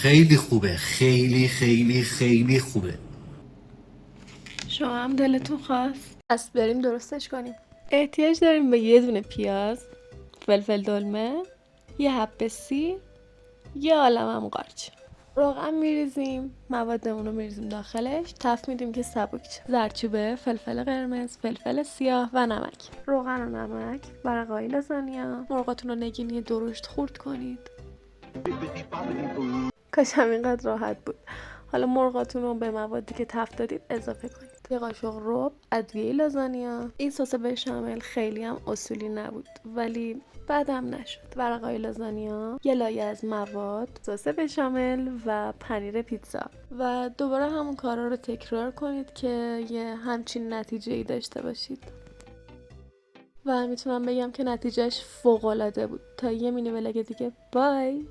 خیلی خوبه، خیلی خیلی خیلی خوبه. شما هم دلتون خواست پس بریم درستش کنیم. احتیاج داریم به یه دونه پیاز، فلفل دلمه، یه حب سیر، یه عالم هم قارچ. روغن میریزیم، موادمون رو میریزیم داخلش، تفت میدیم که سبک شه. زردچوبه، فلفل قرمز، فلفل سیاه و نمک. روغن و نمک، ورقه‌های لازانیا. مرغاتون رو نگینی درشت خورد کنید. کاش همینقدر راحت بود. حالا مرغاتون رو به موادی که تفت دادید اضافه کنید. یه قاشق رب ادویه لازانیا. این سس بشامل خیلی هم اصولی نبود ولی بعدم نشد. ورقه‌های لازانیا، یه لایه از مواد، سس بشامل و پنیر پیتزا و دوباره همون کارا رو تکرار کنید که یه همچین نتیجه‌ای داشته باشید. و میتونم بگم که نتیجهش فوق‌العاده بود. تا یه مینی ولاگ دیگه، بای.